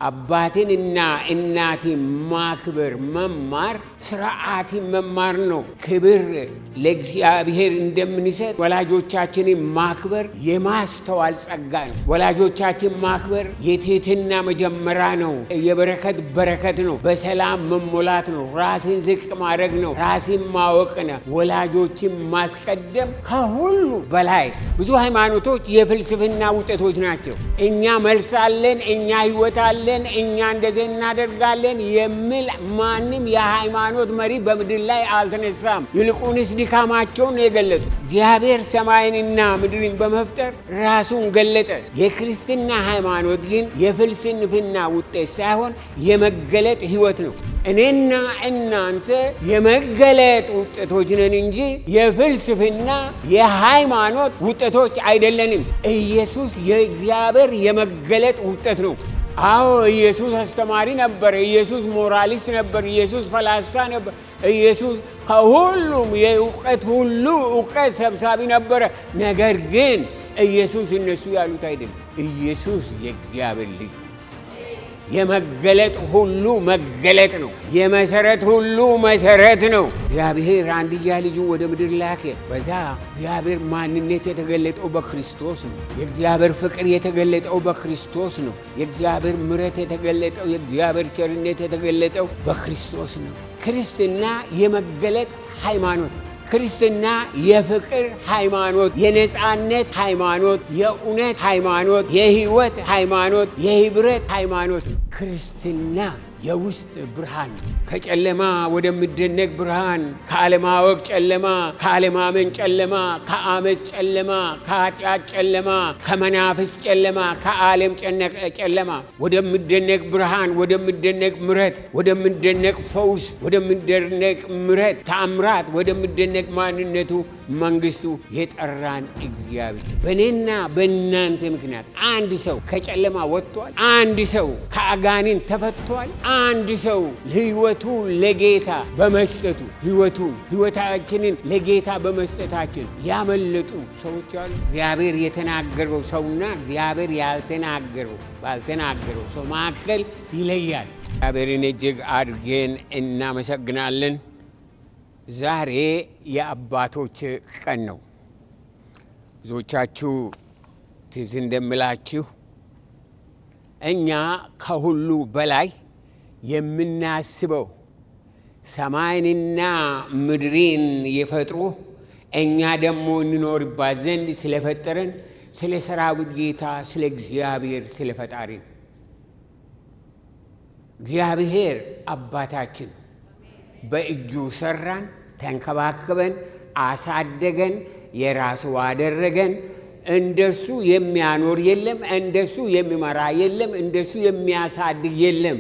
አባቴንና እናቴን ማክበር መማር ስርዓት መማር ነው። ክብር ለእግዚአብሔር እንደምንሰጥ ወላጆቻችንን ማክበር የማስተዋል ጸጋ ነው። ወላጆቻችን ማክበር የትህትና መጀመሪያ ነው። የበረከት በረከት ነው። በሰላም መሞላት ነው። ራስን ዝቅ ማድረግ ነው። ራስን ማወቅ ነው። ወላጆችን ማስቀደም ከሁሉ በላይ ብዙ ሃይማኖቶች የፍልስፍና ውጤቶች ናቸው። እኛ መልስ አለን፣ እኛ ህይወት አለን፣ እኛ እንደዚህ እናደርጋለን የሚል ማንም የሃይማኖት መሪ በምድር ላይ አልተነሳም። ይልቁንስ ድካማቸውን የገለጡ እግዚአብሔር ሰማይንና ምድርን በመፍጠር ራሱን ገለጠ። የክርስትና ሃይማኖት ግን የፍልስፍና ውጤት ሳይሆን የመገለጥ ህይወት ነው። እኔና እናንተ የመገለጥ ውጤቶች ነን እንጂ የፍልስፍና የሃይማኖት ውጤቶች አይደለንም። ኢየሱስ የእግዚአብሔር የመገለጥ ውጤት ነው። አዎ ኢየሱስ አስተማሪ ነበር። ኢየሱስ ሞራሊስት ነበር። ኢየሱስ ፈላስፋ ነበር። ኢየሱስ ከሁሉም የእውቀት ሁሉ እውቀት ሰብሳቢ ነበረ። ነገር ግን ኢየሱስ እነሱ ያሉት አይደለም። ኢየሱስ የእግዚአብሔር ልጅ የመገለጥ ሁሉ መገለጥ ነው። የመሰረት ሁሉ መሰረት ነው። እግዚአብሔር አንድያ ልጁን ወደ ምድር ላከ። በዛ እግዚአብሔር ማንነት የተገለጠው በክርስቶስ ነው። የእግዚአብሔር ፍቅር የተገለጠው በክርስቶስ ነው። የእግዚአብሔር ምሕረት የተገለጠው፣ የእግዚአብሔር ቸርነት የተገለጠው በክርስቶስ ነው። ክርስትና የመገለጥ ሃይማኖት ነው። ክርስትና የፍቅር ሃይማኖት፣ የነጻነት ሃይማኖት፣ የእውነት ሃይማኖት፣ የህይወት ሃይማኖት፣ የህብረት ሃይማኖት ነው። ክርስትና የውስጥ ብርሃን ከጨለማ ወደሚደነቅ ብርሃን፣ ከአለማወቅ ጨለማ፣ ከአለማመን ጨለማ፣ ከአመፅ ጨለማ፣ ከኃጢአት ጨለማ፣ ከመናፍስ ጨለማ፣ ከዓለም ጨለማ ወደሚደነቅ ብርሃን፣ ወደሚደነቅ ምሕረት፣ ወደሚደነቅ ፈውስ፣ ወደሚደነቅ ምሕረት ተአምራት፣ ወደሚደነቅ ማንነቱ መንግስቱ የጠራን እግዚአብሔር በእኔና በእናንተ ምክንያት አንድ ሰው ከጨለማ ወጥቷል። አንድ ሰው ከአጋኒን ተፈቷል። አንድ ሰው ህይወቱ ለጌታ በመስጠቱ ህይወታችንን ለጌታ በመስጠታችን ያመለጡ ሰዎች አሉ። እግዚአብሔር የተናገረው ሰውና እግዚአብሔር ባልተናገረው ሰው መካከል ይለያል። እግዚአብሔርን እጅግ አድርገን እናመሰግናለን። ዛሬ የአባቶች ቀን ነው። ብዙዎቻችሁ ትዝ እንደምላችሁ እኛ ከሁሉ በላይ የምናስበው ሰማይንና ምድርን የፈጥሮ እኛ ደግሞ እንኖርባት ዘንድ ስለፈጠረን ስለ ሰራዊት ጌታ ስለ እግዚአብሔር ስለ ፈጣሪ እግዚአብሔር አባታችን በእጁ ሰራን፣ ተንከባከበን፣ አሳደገን፣ የራሱ አደረገን። እንደሱ የሚያኖር የለም፣ እንደሱ የሚመራ የለም፣ እንደሱ የሚያሳድግ የለም።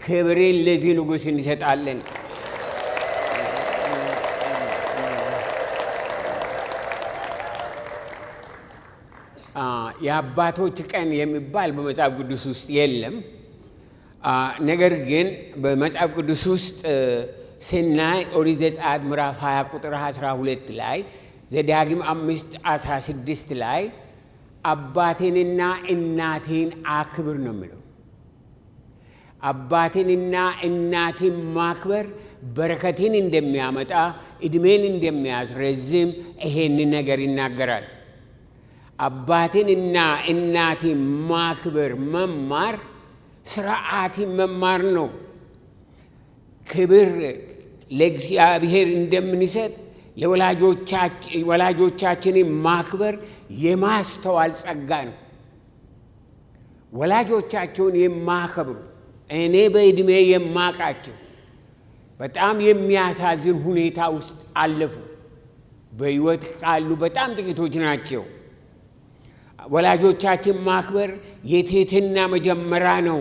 ክብሬን ለዚህ ንጉሥ እንሰጣለን። የአባቶች ቀን የሚባል በመጽሐፍ ቅዱስ ውስጥ የለም። ነገር ግን በመጽሐፍ ቅዱስ ውስጥ ስናይ ኦሪት ዘጸአት ምዕራፍ 20 ቁጥር 12 ላይ፣ ዘዳግም 5:16 ላይ አባቴንና እናቴን አክብር ነው የሚለው። አባቴንና እናቴን ማክበር በረከትን እንደሚያመጣ፣ ዕድሜን እንደሚያስረዝም ይሄን ነገር ይናገራል። አባቴንና እናቴን ማክበር መማር ስርዓትን መማር ነው። ክብር ለእግዚአብሔር እንደምንሰጥ ወላጆቻችንን ማክበር የማስተዋል ጸጋ ነው። ወላጆቻቸውን የማከብሩ እኔ በዕድሜ የማቃቸው በጣም የሚያሳዝን ሁኔታ ውስጥ አለፉ። በሕይወት ካሉ በጣም ጥቂቶች ናቸው። ወላጆቻችን ማክበር የትህትና መጀመሪያ ነው።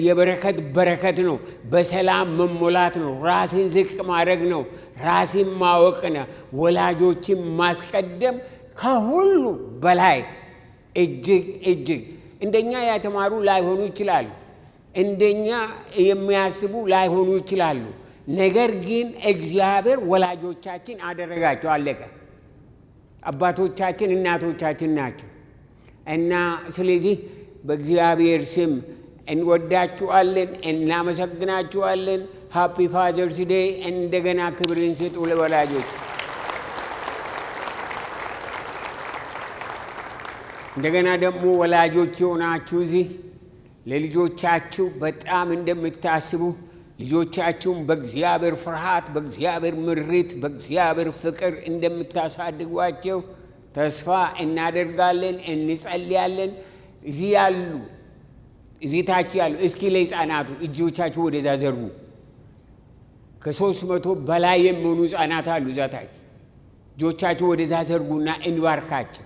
የበረከት በረከት ነው። በሰላም መሞላት ነው። ራስን ዝቅ ማድረግ ነው። ራስን ማወቅ ነው። ወላጆችን ማስቀደም ከሁሉ በላይ እጅግ እንደኛ ያተማሩ ላይሆኑ ይችላሉ። እንደኛ የሚያስቡ ላይሆኑ ይችላሉ። ነገር ግን እግዚአብሔር ወላጆቻችን አደረጋቸው። አለቀ። አባቶቻችን እናቶቻችን ናቸው እና ስለዚህ በእግዚአብሔር ስም እንወዳችኋለን፣ እናመሰግናችኋለን። ሃፒ ፋዘርስ ዴይ። እንደገና ክብርን ስጡ ለወላጆች። እንደገና ደግሞ ወላጆች የሆናችሁ እዚህ ለልጆቻችሁ በጣም እንደምታስቡ ልጆቻችሁን በእግዚአብሔር ፍርሃት፣ በእግዚአብሔር ምሪት፣ በእግዚአብሔር ፍቅር እንደምታሳድጓቸው ተስፋ እናደርጋለን፣ እንጸልያለን። እዚህ ታች ያሉ እስኪ ለሕፃናቱ እጆቻችሁ ወደዛ ዘርጉ። ከ300 በላይ የሚሆኑ ሕፃናት አሉ እዛ ታች። እጆቻችሁ ወደዛ ዘርጉና እንባርካቸው።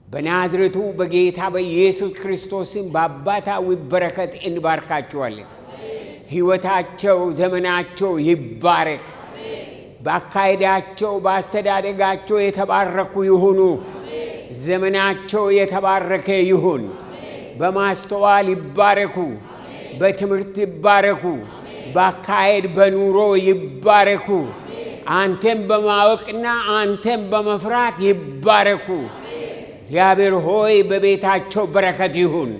በናዝሬቱ በጌታ በኢየሱስ ክርስቶስም በአባታዊ በረከት እንባርካቸዋለን። ሕይወታቸው፣ ዘመናቸው ይባረክ። በአካሄዳቸው፣ በአስተዳደጋቸው የተባረኩ ይሁኑ። ዘመናቸው የተባረከ ይሁን። በማስተዋል ይባረኩ፣ በትምህርት ይባረኩ፣ በአካሄድ በኑሮ ይባረኩ። አንተም በማወቅና አንተም በመፍራት ይባረኩ። እግዚአብሔር ሆይ በቤታቸው በረከት ይሁን።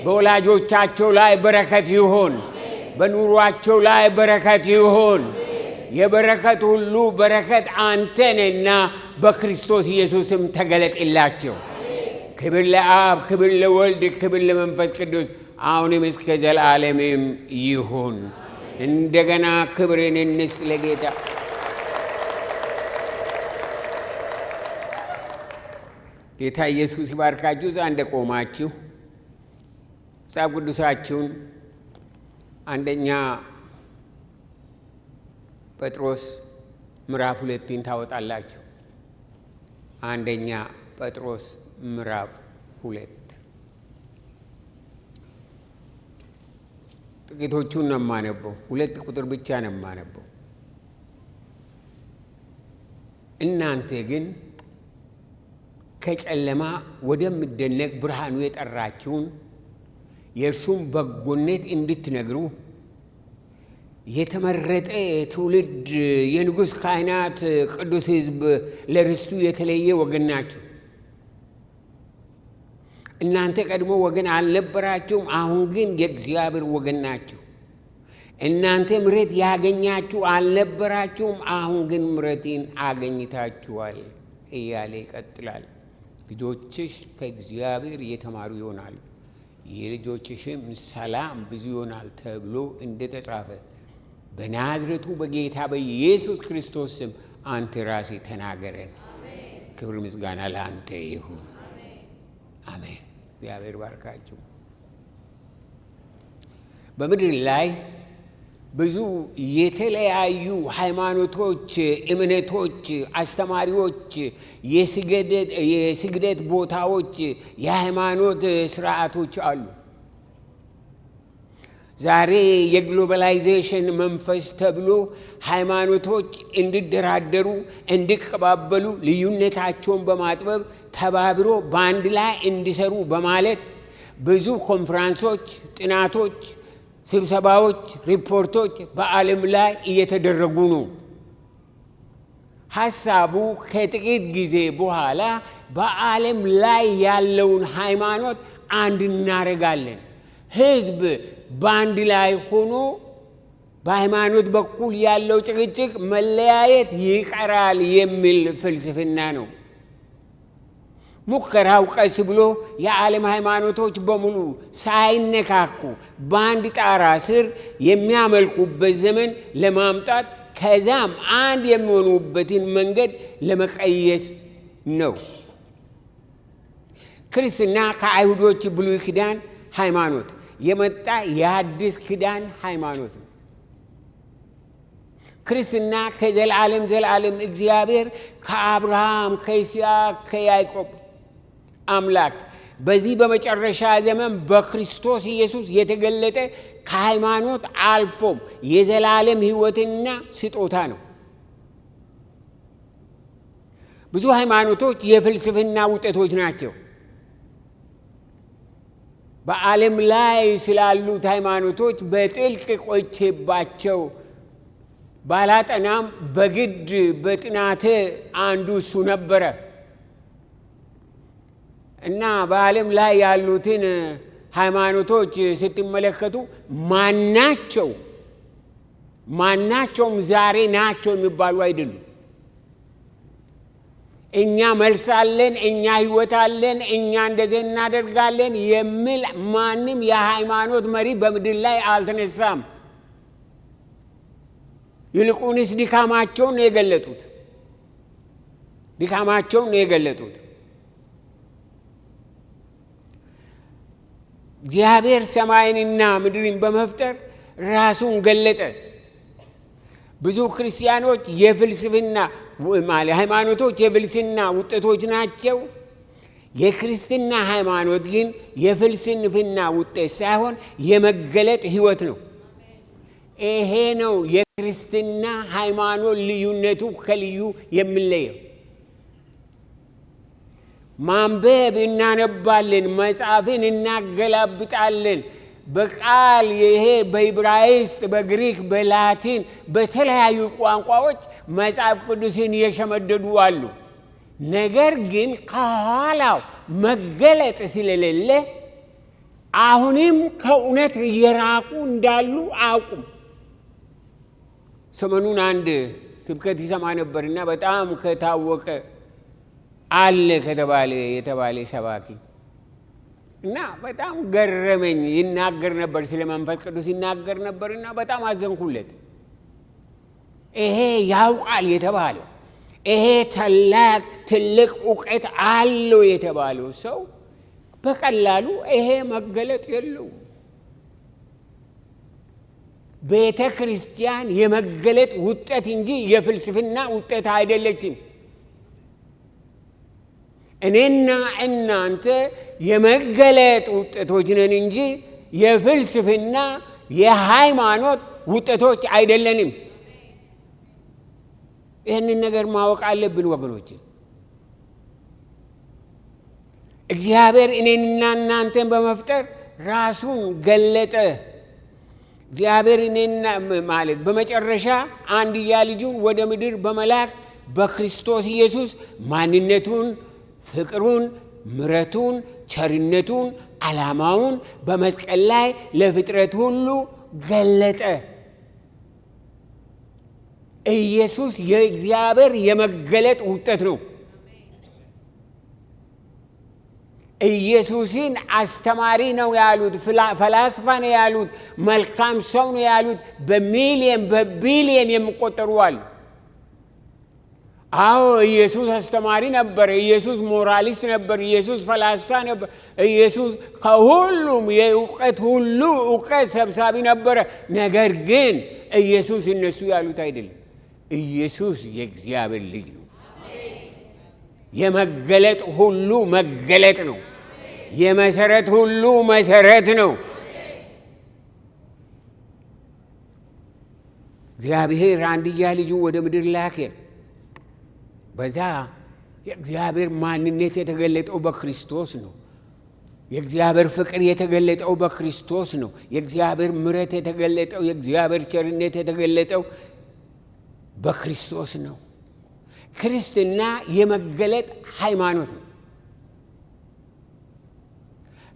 በወላጆቻቸው ላይ በረከት ይሁን። በኑሯቸው ላይ በረከት ይሁን። የበረከት ሁሉ በረከት አንተ ነህና በክርስቶስ ኢየሱስም ተገለጥላቸው። ክብር ለአብ፣ ክብር ለወልድ፣ ክብር ለመንፈስ ቅዱስ አሁንም እስከ ዘላለምም ይሁን። እንደገና ክብርን እንስጥ ለጌታ። ጌታ ኢየሱስ ይባርካችሁ። እዛ እንደቆማችሁ መጽሐፍ ቅዱሳችሁን አንደኛ ጴጥሮስ ምዕራፍ 2 ታወጣላችሁ። አንደኛ ጴጥሮስ ምዕራፍ 2 ጥቂቶቹን ነው የማነበው። 2 ቁጥር ብቻ ነው የማነበው። እናንተ ግን ከጨለማ ወደሚደነቅ ብርሃኑ የጠራችሁን የእርሱም በጎነት እንድትነግሩ የተመረጠ ትውልድ፣ የንጉሥ ካህናት፣ ቅዱስ ሕዝብ፣ ለርስቱ የተለየ ወገን ናችሁ። እናንተ ቀድሞ ወገን አልነበራችሁም፣ አሁን ግን የእግዚአብሔር ወገን ናችሁ። እናንተ ምሕረት ያገኛችሁ አልነበራችሁም፣ አሁን ግን ምሕረትን አገኝታችኋል እያለ ይቀጥላል። ልጆችሽ ከእግዚአብሔር የተማሩ ይሆናሉ፣ የልጆችሽም ሰላም ብዙ ይሆናል ተብሎ እንደተጻፈ በናዝሬቱ በጌታ በኢየሱስ ክርስቶስ ስም አንተ ራስህ ተናገረን። ክብር ምስጋና ለአንተ ይሁን። አሜን። እግዚአብሔር ባርካችሁ። በምድር ላይ ብዙ የተለያዩ ሃይማኖቶች፣ እምነቶች፣ አስተማሪዎች፣ የስግደት ቦታዎች፣ የሃይማኖት ስርዓቶች አሉ። ዛሬ የግሎባላይዜሽን መንፈስ ተብሎ ሃይማኖቶች እንዲደራደሩ፣ እንዲቀባበሉ፣ ልዩነታቸውን በማጥበብ ተባብሮ በአንድ ላይ እንዲሰሩ በማለት ብዙ ኮንፈረንሶች፣ ጥናቶች፣ ስብሰባዎች፣ ሪፖርቶች በዓለም ላይ እየተደረጉ ነው። ሐሳቡ ከጥቂት ጊዜ በኋላ በዓለም ላይ ያለውን ሃይማኖት አንድ እናደርጋለን፣ ሕዝብ በአንድ ላይ ሆኖ በሃይማኖት በኩል ያለው ጭቅጭቅ፣ መለያየት ይቀራል የሚል ፍልስፍና ነው። ሙከራው ቀስ ብሎ የዓለም ሃይማኖቶች በሙሉ ሳይነካኩ በአንድ ጣራ ስር የሚያመልኩበት ዘመን ለማምጣት ከዛም አንድ የሚሆኑበትን መንገድ ለመቀየስ ነው። ክርስትና ከአይሁዶች ብሉይ ኪዳን ሃይማኖት የመጣ የአዲስ ኪዳን ሃይማኖት ነው። ክርስትና ከዘላለም ዘላለም እግዚአብሔር ከአብርሃም፣ ከይስሐቅ፣ ከያዕቆብ አምላክ በዚህ በመጨረሻ ዘመን በክርስቶስ ኢየሱስ የተገለጠ ከሃይማኖት አልፎም የዘላለም ሕይወትና ስጦታ ነው። ብዙ ሃይማኖቶች የፍልስፍና ውጤቶች ናቸው። በዓለም ላይ ስላሉት ሃይማኖቶች በጥልቅ ቆይቼባቸው ባላጠናም በግድ በጥናቴ አንዱ እሱ ነበረ እና በዓለም ላይ ያሉትን ሃይማኖቶች ስትመለከቱ ማናቸውም ዛሬ ናቸው የሚባሉ አይደሉም። እኛ መልስ አለን፣ እኛ ህይወት አለን፣ እኛ እንደዚህ እናደርጋለን የሚል ማንም የሃይማኖት መሪ በምድር ላይ አልተነሳም። ይልቁንስ ድካማቸውን ነው የገለጡት። እግዚአብሔር ሰማይንና ምድርን በመፍጠር ራሱን ገለጠ። ብዙ ክርስቲያኖች የፍልስፍና ሃይማኖቶች የፍልስፍና ውጤቶች ናቸው። የክርስትና ሃይማኖት ግን የፍልስፍና ውጤት ሳይሆን የመገለጥ ህይወት ነው። ይሄ ነው የክርስትና ሃይማኖት ልዩነቱ ከልዩ የሚለየው። ማንበብ እናነባለን፣ መጽሐፍን እናገላብጣለን። በቃል ይሄ በዕብራይስጥ፣ በግሪክ፣ በላቲን በተለያዩ ቋንቋዎች መጽሐፍ ቅዱስን የሸመደዱ አሉ። ነገር ግን ከኋላው መገለጥ ስለሌለ አሁንም ከእውነት የራቁ እንዳሉ አያውቁም። ሰሞኑን አንድ ስብከት ይሰማ ነበርና በጣም ከታወቀ አለ የተባለ ሰባኪ እና በጣም ገረመኝ። ይናገር ነበር፣ ስለ መንፈስ ቅዱስ ይናገር ነበርና በጣም አዘንኩለት። ይሄ ያውቃል የተባለው ይሄ ትልቅ እውቀት አለው የተባለው ሰው በቀላሉ ይሄ መገለጥ የለውም። ቤተ ክርስቲያን የመገለጥ ውጤት እንጂ የፍልስፍና ውጤት አይደለችም። እኔና እናንተ የመገለጥ ውጤቶች ነን እንጂ የፍልስፍና የሃይማኖት ውጤቶች አይደለንም። ይህንን ነገር ማወቅ አለብን ወገኖች። እግዚአብሔር እኔንና እናንተን በመፍጠር ራሱን ገለጠ። እግዚአብሔር እኔና ማለት በመጨረሻ አንድያ ልጁን ወደ ምድር በመላክ በክርስቶስ ኢየሱስ ማንነቱን፣ ፍቅሩን፣ ምሕረቱን፣ ቸርነቱን፣ ዓላማውን በመስቀል ላይ ለፍጥረት ሁሉ ገለጠ። ኢየሱስ የእግዚአብሔር የመገለጥ ውጤት ነው። ኢየሱስን አስተማሪ ነው ያሉት፣ ፈላስፋ ነው ያሉት፣ መልካም ሰው ነው ያሉት በሚሊየን በቢሊየን የሚቆጠሩ አሉ። አዎ ኢየሱስ አስተማሪ ነበር፣ ኢየሱስ ሞራሊስት ነበር፣ ኢየሱስ ፈላስፋ ነበር፣ ኢየሱስ ከሁሉም የእውቀት ሁሉ እውቀት ሰብሳቢ ነበረ። ነገር ግን ኢየሱስ እነሱ ያሉት አይደለም። ኢየሱስ የእግዚአብሔር ልጅ ነው። የመገለጥ ሁሉ መገለጥ ነው። የመሰረት ሁሉ መሰረት ነው። እግዚአብሔር አንድያ ልጁን ወደ ምድር ላከ። በዛ የእግዚአብሔር ማንነት የተገለጠው በክርስቶስ ነው። የእግዚአብሔር ፍቅር የተገለጠው በክርስቶስ ነው። የእግዚአብሔር ምሕረት የተገለጠው፣ የእግዚአብሔር ቸርነት የተገለጠው በክርስቶስ ነው። ክርስትና የመገለጥ ሃይማኖት ነው።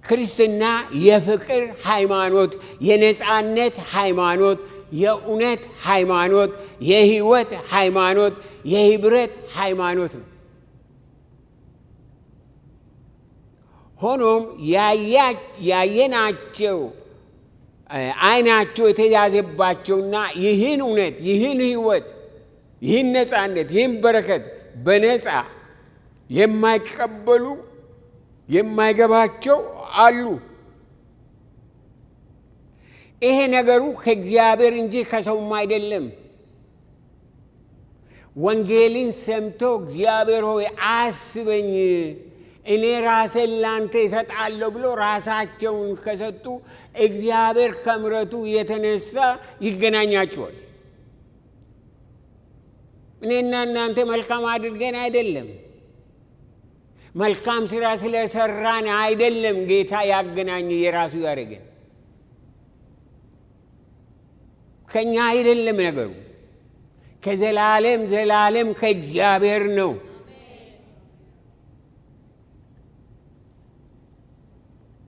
ክርስትና የፍቅር ሃይማኖት፣ የነጻነት ሃይማኖት፣ የእውነት ሃይማኖት፣ የህይወት ሃይማኖት፣ የህብረት ሃይማኖት ነው። ሆኖም ያየናቸው አይናቸው የተያዘባቸውና ይህን እውነት፣ ይህን ህይወት፣ ይህን ነጻነት፣ ይህን በረከት በነጻ የማይቀበሉ የማይገባቸው አሉ። ይሄ ነገሩ ከእግዚአብሔር እንጂ ከሰውም አይደለም። ወንጌልን ሰምቶ እግዚአብሔር ሆይ አስበኝ፣ እኔ ራሴን ላንተ እሰጣለሁ ብሎ ራሳቸውን ከሰጡ እግዚአብሔር ከምሕረቱ የተነሳ ይገናኛቸዋል። እኔና እናንተ መልካም አድርገን አይደለም፣ መልካም ስራ ስለሰራን አይደለም ጌታ ያገናኝ የራሱ ያደረገን። ከኛ አይደለም ነገሩ፣ ከዘላለም ዘላለም ከእግዚአብሔር ነው።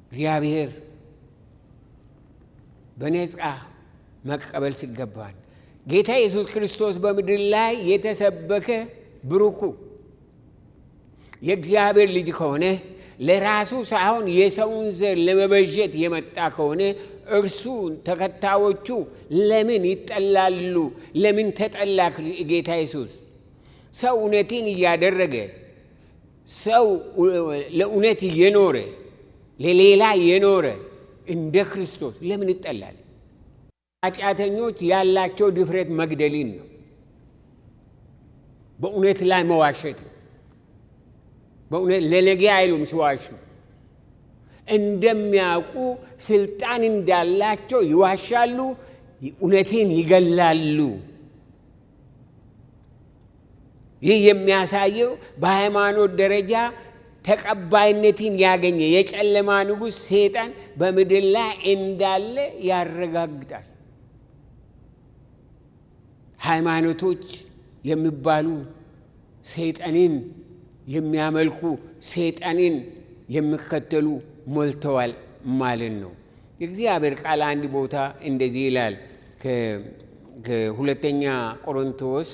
እግዚአብሔር በነፃ መቀበል ሲገባን ጌታ ኢየሱስ ክርስቶስ በምድር ላይ የተሰበከ ብሩኩ የእግዚአብሔር ልጅ ከሆነ ለራሱ ሳይሆን የሰውን ዘር ለመበጀት የመጣ ከሆነ እርሱ ተከታዮቹ ለምን ይጠላሉ? ለምን ተጠላ ጌታ ኢየሱስ? ሰው እውነትን እያደረገ ሰው ለእውነት እየኖረ ለሌላ የኖረ እንደ ክርስቶስ ለምን ይጠላል? ኃጢአተኞች ያላቸው ድፍረት መግደልን ነው። በእውነት ላይ መዋሸት ነው። በእውነት ለነገ አይሉም ሲዋሹ እንደሚያውቁ ስልጣን እንዳላቸው ይዋሻሉ፣ እውነትን ይገላሉ። ይህ የሚያሳየው በሃይማኖት ደረጃ ተቀባይነትን ያገኘ የጨለማ ንጉሥ ሰይጣን በምድር ላይ እንዳለ ያረጋግጣል። ሃይማኖቶች የሚባሉ ሰይጣንን የሚያመልኩ ሰይጣንን የሚከተሉ ሞልተዋል ማለት ነው። የእግዚአብሔር ቃል አንድ ቦታ እንደዚህ ይላል ከሁለተኛ ቆሮንቶስ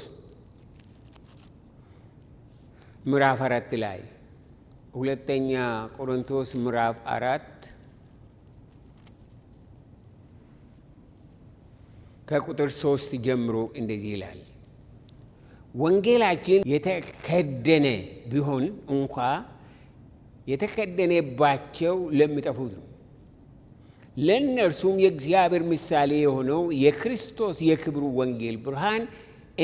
ምዕራፍ 4 ላይ ሁለተኛ ቆሮንቶስ ምዕራፍ 4 ከቁጥር 3 ጀምሮ እንደዚህ ይላል። ወንጌላችን የተከደነ ቢሆን እንኳ የተከደነባቸው ለሚጠፉት ነው። ለእነርሱም የእግዚአብሔር ምሳሌ የሆነው የክርስቶስ የክብሩ ወንጌል ብርሃን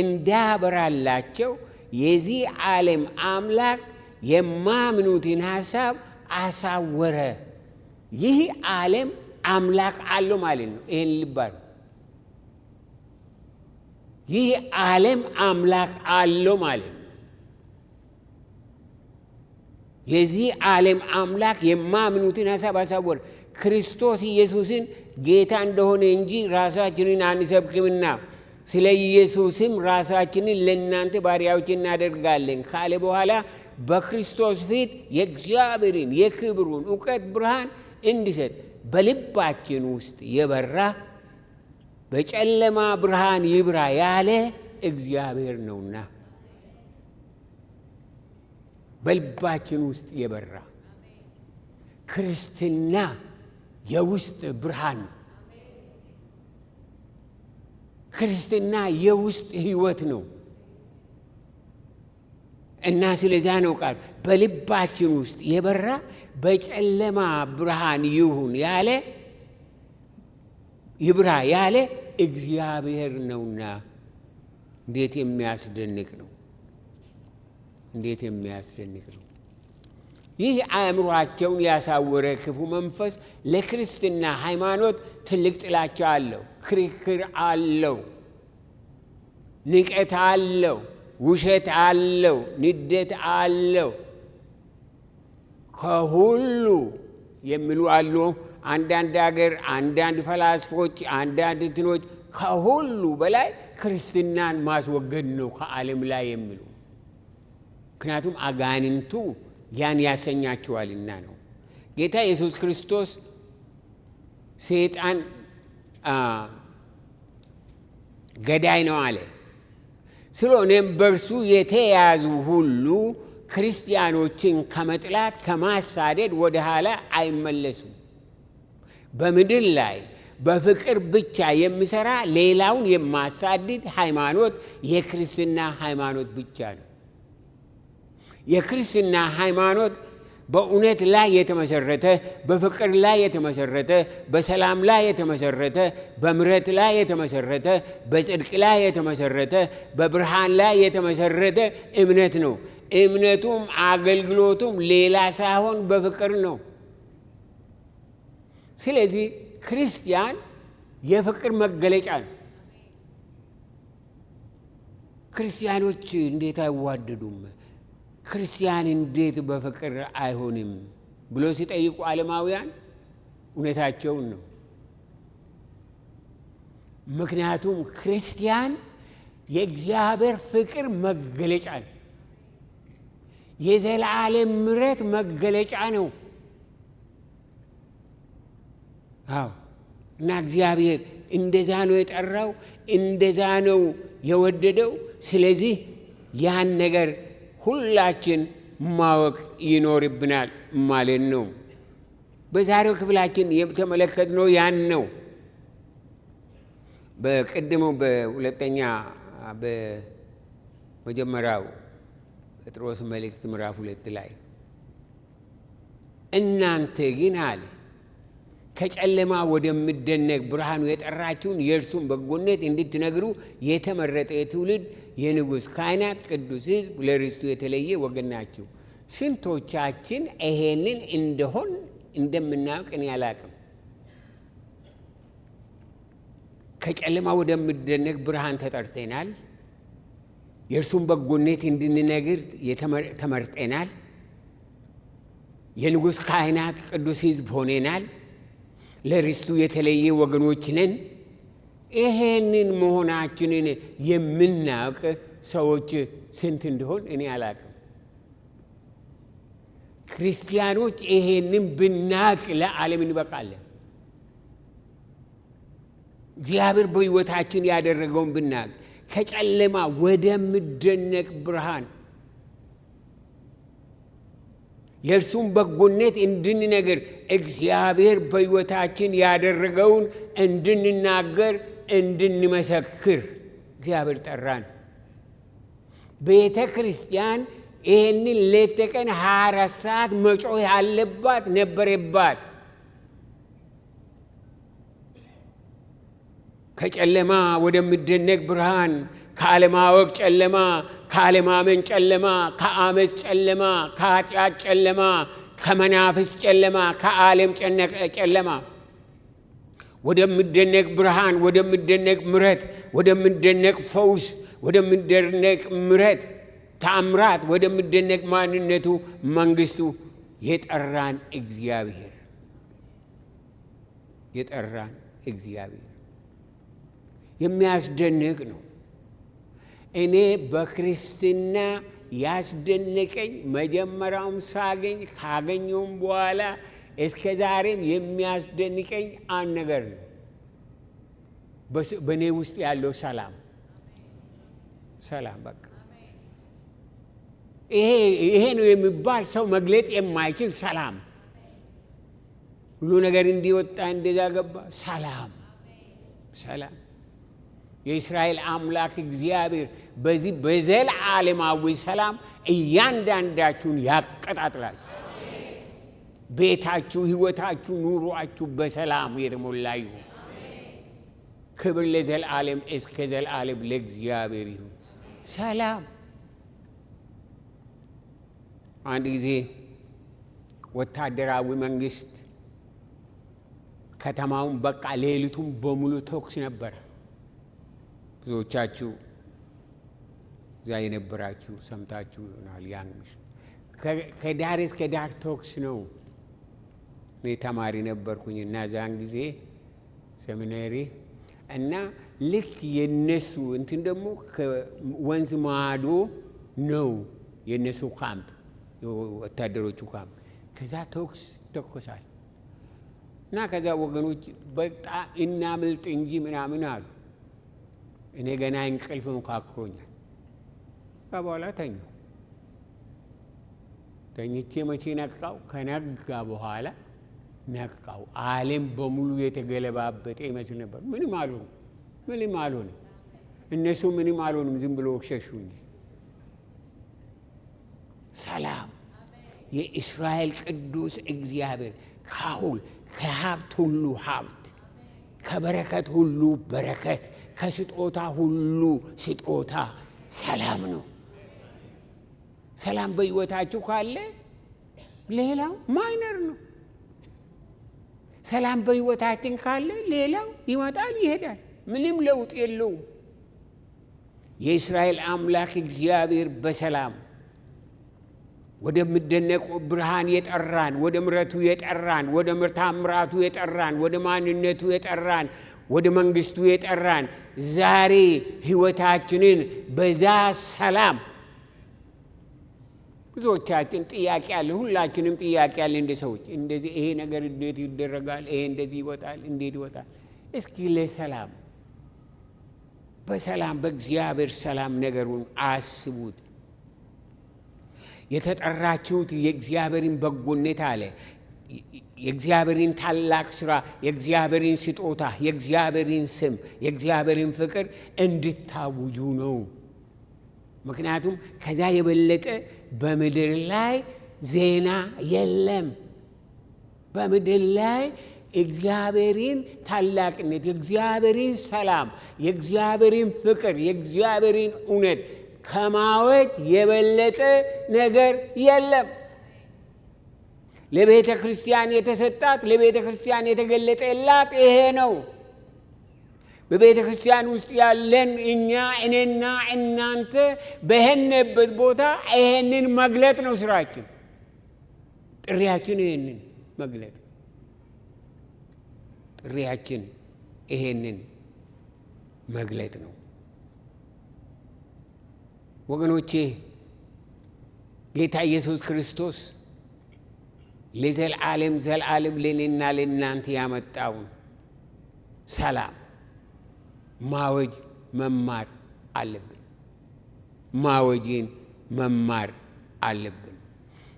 እንዳበራላቸው የዚህ ዓለም አምላክ የማምኑትን ሐሳብ አሳወረ። ይህ ዓለም አምላክ አለው ማለት ነው። ይህን ልባል ይህ ዓለም አምላክ አለው ማለት ነው። የዚህ ዓለም አምላክ የማምኑትን ሐሳብ አሳወረ። ክርስቶስ ኢየሱስን ጌታ እንደሆነ እንጂ ራሳችንን አንሰብክምና ስለ ኢየሱስም ራሳችንን ለእናንተ ባሪያዎች እናደርጋለን ካለ በኋላ በክርስቶስ ፊት የእግዚአብሔርን የክብሩን እውቀት ብርሃን እንዲሰጥ በልባችን ውስጥ የበራ በጨለማ ብርሃን ይብራ ያለ እግዚአብሔር ነውና በልባችን ውስጥ የበራ ክርስትና የውስጥ ብርሃን ነው። ክርስትና የውስጥ ሕይወት ነው እና ስለዚያ ነው ቃል በልባችን ውስጥ የበራ በጨለማ ብርሃን ይሁን ያለ ይብራ ያለ እግዚአብሔር ነውና። እንዴት የሚያስደንቅ ነው! እንዴት የሚያስደንቅ ነው! ይህ አእምሯቸውን ያሳወረ ክፉ መንፈስ ለክርስትና ሃይማኖት ትልቅ ጥላቻ አለው፣ ክርክር አለው፣ ንቀት አለው፣ ውሸት አለው፣ ንደት አለው። ከሁሉ የሚሉ አሉ። አንዳንድ ሀገር፣ አንዳንድ ፈላስፎች፣ አንዳንድ እንትኖች ከሁሉ በላይ ክርስትናን ማስወገድ ነው ከዓለም ላይ የሚሉ ምክንያቱም አጋንንቱ ያን ያሰኛቸዋልና ነው። ጌታ ኢየሱስ ክርስቶስ ሰይጣን ገዳይ ነው አለ። ስለሆነም በእርሱ የተያዙ ሁሉ ክርስቲያኖችን ከመጥላት ከማሳደድ ወደ ኋላ አይመለሱም። በምድር ላይ በፍቅር ብቻ የሚሰራ ሌላውን የማሳድድ ሃይማኖት የክርስትና ሃይማኖት ብቻ ነው። የክርስትና ሃይማኖት በእውነት ላይ የተመሰረተ፣ በፍቅር ላይ የተመሰረተ፣ በሰላም ላይ የተመሰረተ፣ በምሕረት ላይ የተመሰረተ፣ በጽድቅ ላይ የተመሰረተ፣ በብርሃን ላይ የተመሰረተ እምነት ነው። እምነቱም አገልግሎቱም ሌላ ሳይሆን በፍቅር ነው። ስለዚህ ክርስቲያን የፍቅር መገለጫ ነው። ክርስቲያኖች እንዴት አይዋደዱም? ክርስቲያን እንዴት በፍቅር አይሆንም ብሎ ሲጠይቁ ዓለማውያን እውነታቸውን ነው። ምክንያቱም ክርስቲያን የእግዚአብሔር ፍቅር መገለጫ ነው። የዘላለም ምሕረት መገለጫ ነው። አዎ እና እግዚአብሔር እንደዛ ነው የጠራው፣ እንደዛ ነው የወደደው። ስለዚህ ያን ነገር ሁላችን ማወቅ ይኖርብናል ማለት ነው። በዛሬው ክፍላችን የተመለከትነው ያን ነው። በቀደሙ በመጀመሪያው ጴጥሮስ መልእክት ምዕራፍ 2 ላይ እናንተ ግን አለ ከጨለማ ወደሚደነቅ ብርሃኑ የጠራችሁን የእርሱን በጎነት እንድትነግሩ የተመረጠ የትውልድ የንጉሥ ካህናት፣ ቅዱስ ሕዝብ፣ ለርስቱ የተለየ ወገን ናችሁ። ስንቶቻችን ይሄንን እንደሆን እንደምናውቅ እኔ አላቅም። ከጨለማ ወደሚደነቅ ብርሃን ተጠርተናል። የእርሱን በጎነት እንድንነግር ተመርጠናል። የንጉሥ ካህናት፣ ቅዱስ ሕዝብ ሆነናል። ለርስቱ የተለየ ወገኖች ነን። ይሄንን መሆናችንን የምናውቅ ሰዎች ስንት እንደሆን እኔ አላቅም። ክርስቲያኖች ይሄንን ብናውቅ ለዓለም እንበቃለን። እግዚአብሔር በሕይወታችን ያደረገውን ብናውቅ ከጨለማ ወደሚደነቅ ብርሃን የእርሱን በጎነት እንድንነግር እግዚአብሔር በሕይወታችን ያደረገውን እንድንናገር እንድንመሰክር እግዚአብሔር ጠራን። ቤተ ክርስቲያን ይህንን ሌት ተቀን 24 ሰዓት መጮህ ያለባት ነበረባት። ከጨለማ ወደሚደነቅ ብርሃን፣ ከአለማወቅ ጨለማ፣ ከአለማመን ጨለማ፣ ከአመፅ ጨለማ፣ ከኃጢአት ጨለማ፣ ከመናፍስ ጨለማ፣ ከዓለም ጨለማ ወደሚደነቅ ብርሃን፣ ወደሚደነቅ ምሕረት፣ ወደሚደነቅ ፈውስ፣ ወደሚደነቅ ምሕረት ተአምራት፣ ወደሚደነቅ ማንነቱ መንግስቱ የጠራን እግዚአብሔር የሚያስደንቅ ነው። እኔ በክርስትና ያስደነቀኝ መጀመሪያውም ሳገኝ ካገኘውም በኋላ እስከ ዛሬም የሚያስደንቀኝ አንድ ነገር ነው። በእኔ ውስጥ ያለው ሰላም በቃ ይሄ ነው የሚባል ሰው መግለጥ የማይችል ሰላም። ሁሉ ነገር እንዲወጣ እንደዛ ገባ። ሰላም የእስራኤል አምላክ እግዚአብሔር በዚህ በዘላለማዊ ሰላም እያንዳንዳችሁን ያቀጣጥላችሁ። ቤታችሁ፣ ሕይወታችሁ፣ ኑሯችሁ በሰላም የተሞላ ይሁን። ክብር ለዘላለም እስከ ዘላለም ለእግዚአብሔር ይሁን። ሰላም። አንድ ጊዜ ወታደራዊ መንግስት ከተማውን በቃ ሌሊቱን በሙሉ ተኩስ ነበር። ብዙዎቻችሁ እዛ የነበራችሁ ሰምታችሁ ይሆናል። ያን ከዳር እስከ ዳር ተኩስ ነው። እኔ ተማሪ ነበርኩኝ እና ዛን ጊዜ ሴሚናሪ እና ልክ የነሱ እንትን ደግሞ ከወንዝ ማዶ ነው የነሱ ካምፕ፣ ወታደሮቹ ካምፕ። ከዛ ተኩስ ይተኮሳል እና ከዛ ወገኖች በጣም እናምልጥ እንጂ ምናምን አሉ። እኔ ገና እንቅልፍ መካክሮኛል። በኋላ ተኝቼ መቼ ነቃው? ከነጋ በኋላ ነቃው። ዓለም በሙሉ የተገለባበጠ ይመስል ነበር። ምንም አልሆነ። እነሱ ምንም አልሆንም፣ ዝም ብሎ ሸሹ እንጂ። ሰላም። የእስራኤል ቅዱስ እግዚአብሔር ከሀብት ሁሉ ሀብት፣ ከበረከት ሁሉ በረከት፣ ከስጦታ ሁሉ ስጦታ ሰላም ነው። ሰላም በሕይወታችሁ ካለ ሌላው ማይነር ነው። ሰላም በሕይወታችን ካለ ሌላው ይመጣል ይሄዳል፣ ምንም ለውጥ የለውም። የእስራኤል አምላክ እግዚአብሔር በሰላም ወደሚደነቅ ብርሃን የጠራን፣ ወደ ምሕረቱ የጠራን፣ ወደ ታምራቱ የጠራን፣ ወደ ማንነቱ የጠራን፣ ወደ መንግስቱ የጠራን ዛሬ ሕይወታችንን በዛ ሰላም ብዙዎቻችን ጥያቄ አለን። ሁላችንም ጥያቄ አለን እንደ ሰዎች። እንደዚህ ይሄ ነገር እንዴት ይደረጋል? ይሄ እንደዚህ ይወጣል፣ እንዴት ይወጣል? እስኪ ለሰላም በሰላም በእግዚአብሔር ሰላም ነገሩን አስቡት። የተጠራችሁት የእግዚአብሔርን በጎነት አለ፣ የእግዚአብሔርን ታላቅ ሥራ፣ የእግዚአብሔርን ስጦታ፣ የእግዚአብሔርን ስም፣ የእግዚአብሔርን ፍቅር እንድታውጁ ነው። ምክንያቱም ከዛ የበለጠ በምድር ላይ ዜና የለም። በምድር ላይ እግዚአብሔርን ታላቅነት፣ የእግዚአብሔርን ሰላም፣ የእግዚአብሔርን ፍቅር፣ የእግዚአብሔርን እውነት ከማወጅ የበለጠ ነገር የለም። ለቤተ ክርስቲያን የተሰጣት፣ ለቤተ ክርስቲያን የተገለጠላት ይሄ ነው። በቤተ ክርስቲያን ውስጥ ያለን እኔና እናንተ በሄንበት ቦታ ይሄንን መግለጥ ነው ስራችን። ጥሪያችን ይሄንን መግለጥ፣ ጥሪያችን ይሄንን መግለጥ ነው። ወገኖቼ ጌታ ኢየሱስ ክርስቶስ ለዘላለም ለእኔና ለእናንተ ያመጣውን ሰላም ማወጅ መማር አለብን። ማወጅን መማር አለብን።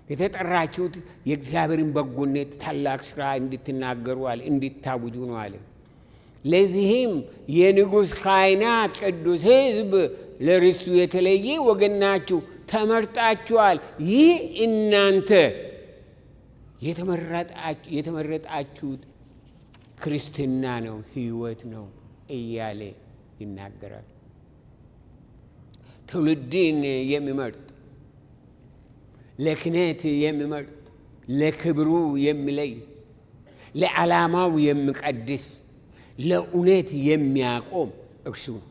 የተጠራችሁት የእግዚአብሔርን በጎነት ታላቅ ሥራ እንድትናገሩ አለ፣ እንድታውጁ ነው አለ። ለዚህም የንጉሥ ካህናት ቅዱስ ሕዝብ ለርስቱ የተለየ ወገን ናችሁ፣ ተመርጣችኋል። ይህ እናንተ የተመረጣችሁት ክርስትና ነው፣ ሕይወት ነው እያለ ይናገራል። ትውልድን የሚመርጥ ለክህነት የሚመርጥ ለክብሩ የሚለይ ለዓላማው የሚቀድስ ለእውነት የሚያቆም እርሱ ነው።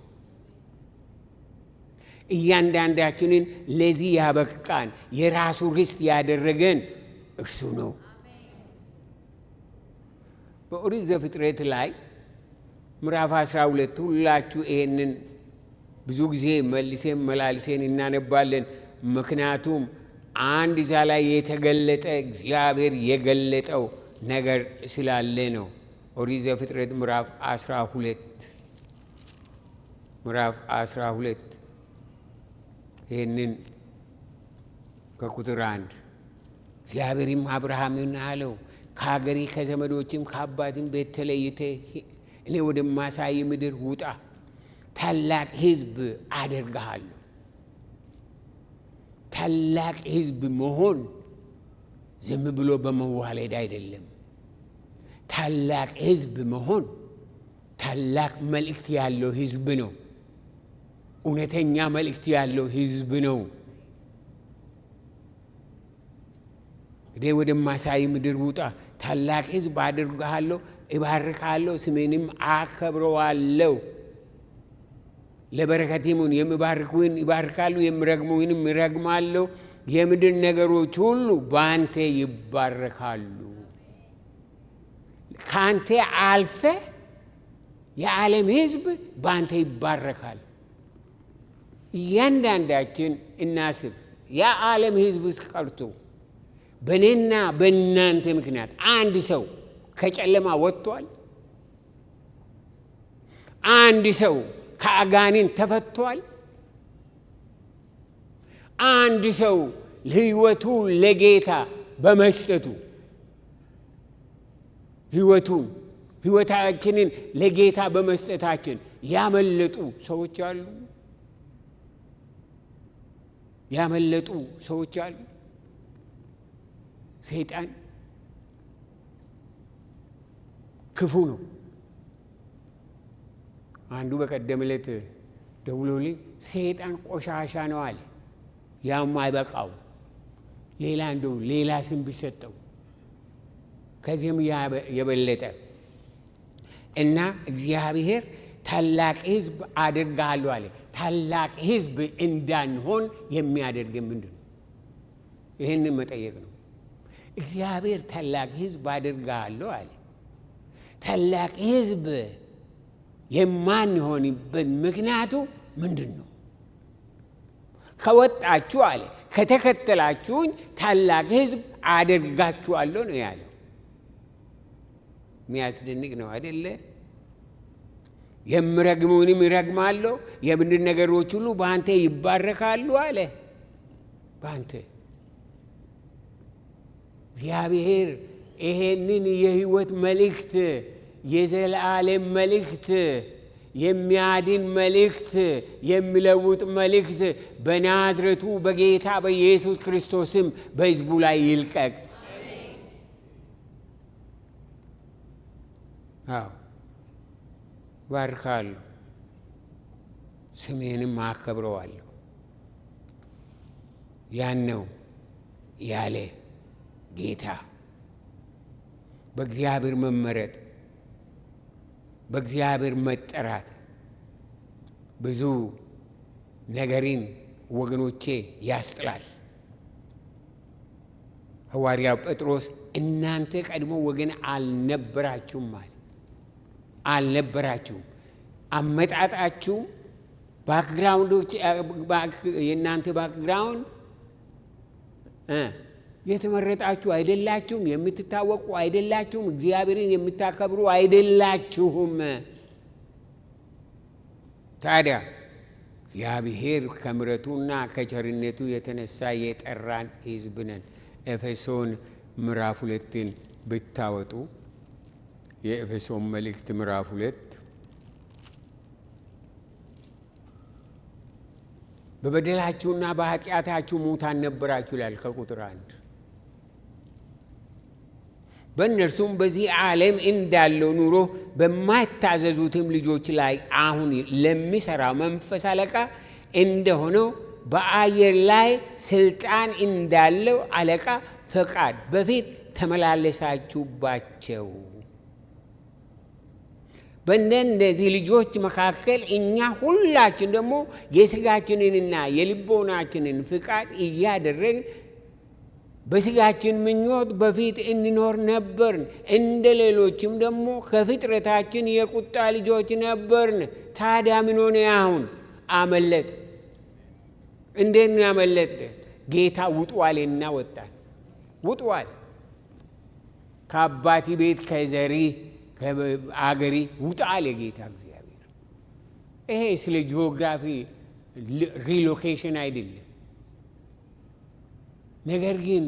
እያንዳንዳችንን ለዚህ ያበቃን የራሱ ርስት ያደረገን እርሱ ነው። በኦሪት ዘፍጥረት ላይ ምዕራፍ 12 ሁላችሁ ይሄንን ብዙ ጊዜ መልሴን መላልሴን እናነባለን። ምክንያቱም አንድ እዛ ላይ የተገለጠ እግዚአብሔር የገለጠው ነገር ስላለ ነው። ኦሪት ዘፍጥረት ምዕራፍ 12 ይህንን ከቁጥር 1 እግዚአብሔርም አብርሃምን አለው ከሀገሬ ከዘመዶችም ከአባትም ቤት ተለይተህ እኔ ወደማሳይ ምድር ውጣ፣ ታላቅ ሕዝብ አደርግሃለሁ። ታላቅ ሕዝብ መሆን ዝም ብሎ በመዋለድ አይደለም። ታላቅ ሕዝብ መሆን ታላቅ መልእክት ያለው ሕዝብ ነው። እውነተኛ መልእክት ያለው ሕዝብ ነው። እኔ ወደማሳይ ምድር ውጣ፣ ታላቅ ሕዝብ አደርግሃለሁ፣ እባርካለሁ፣ ስሜንም አከብረዋለሁ። ለበረከቴም የሚባርኩህን ይባርካለሁ፣ የሚረግሙህንም ይረግማለሁ። የምድር ነገሮች ሁሉ በአንተ ይባረካሉ። ከአንተ አልፈ የዓለም ሕዝብ በአንተ ይባረካል። እያንዳንዳችን እናስብ። የዓለም ሕዝብ ቀርቶ በእኔና በእናንተ ምክንያት አንድ ሰው ከጨለማ ወጥቷል። አንድ ሰው ከአጋንንት ተፈቷል። አንድ ሰው ሕይወቱን ለጌታ በመስጠቱ ሕይወታችንን ለጌታ በመስጠታችን ያመለጡ ሰዎች አሉ። ያመለጡ ሰዎች አሉ። ሰይጣን ክፉ ነው። አንዱ በቀደም ዕለት ደውሎልኝ ሰይጣን ቆሻሻ ነው አለ። ያም አይበቃው ሌላ እንደው ሌላ ስም ቢሰጠው ከዚህም የበለጠ እና እግዚአብሔር ታላቅ ሕዝብ አደርግሃለሁ አለ። ታላቅ ሕዝብ እንዳንሆን የሚያደርግ ምንድን ነው? ይህንን መጠየቅ ነው። እግዚአብሔር ታላቅ ሕዝብ አደርግሃለሁ አለ። ታላቅ ሕዝብ የማንሆንበት ምክንያቱ ምንድን ነው? ከወጣችሁ አለ ከተከተላችሁኝ ታላቅ ሕዝብ አደርጋችኋለሁ ነው ያለው። የሚያስደንቅ ነው አይደለ? የምረግሙንም ይረግማለሁ፣ የምድር ነገሮች ሁሉ በአንተ ይባረካሉ አለ። በአንተ እግዚአብሔር ይሄንን የሕይወት መልእክት፣ የዘላለም መልእክት፣ የሚያድን መልእክት፣ የሚለውጥ መልእክት በናዝሬቱ በጌታ በኢየሱስ ክርስቶስም በሕዝቡ ላይ ይልቀቅ። አዎ ባርካለሁ፣ ስሜንም አከብረዋለሁ። ያን ነው ያለ ጌታ። በእግዚአብሔር መመረጥ፣ በእግዚአብሔር መጠራት ብዙ ነገርን ወገኖቼ ያስጥላል። ሐዋርያው ጴጥሮስ እናንተ ቀድሞ ወገን አልነበራችሁም ማለት አልነበራችሁም። አመጣጣችሁም ባክግራውንዶች የእናንተ ባክግራውንድ የተመረጣችሁ አይደላችሁም፣ የምትታወቁ አይደላችሁም፣ እግዚአብሔርን የምታከብሩ አይደላችሁም። ታዲያ እግዚአብሔር ከምሕረቱና ከቸርነቱ የተነሳ የጠራን ሕዝብ ነን። ኤፌሶን ምዕራፍ 2ን ብታወጡ የኤፌሶን መልእክት ምዕራፍ 2 በበደላችሁና በኃጢአታችሁ ሙታን ነበራችሁ ይላል ከቁጥር 1። በእነርሱም በዚህ ዓለም እንዳለው ኑሮ በማይታዘዙትም ልጆች ላይ አሁን ለሚሠራው መንፈስ አለቃ እንደሆነው በአየር ላይ ሥልጣን እንዳለው አለቃ ፈቃድ በፊት ተመላለሳችሁባቸው። በእነዚህ ልጆች መካከል እኛ ሁላችን ደግሞ የሥጋችንንና የልቦናችንን ፍቃድ እያደረግን በሥጋችን ምኞት በፊት እንኖር ነበርን። እንደ ሌሎችም ደግሞ ከፍጥረታችን የቁጣ ልጆች ነበርን። ታዲያ ምን ሆነ? አሁን አመለጥ። እንዴት ነው ያመለጥ? ጌታ ውጡአልና ወጣን። ውጡአል። ከአባቲ ቤት ከዘሪ ከአገሪ ውጣል የጌታ እግዚአብሔር። ይሄ ስለ ጂኦግራፊ ሪሎኬሽን አይደለም። ነገር ግን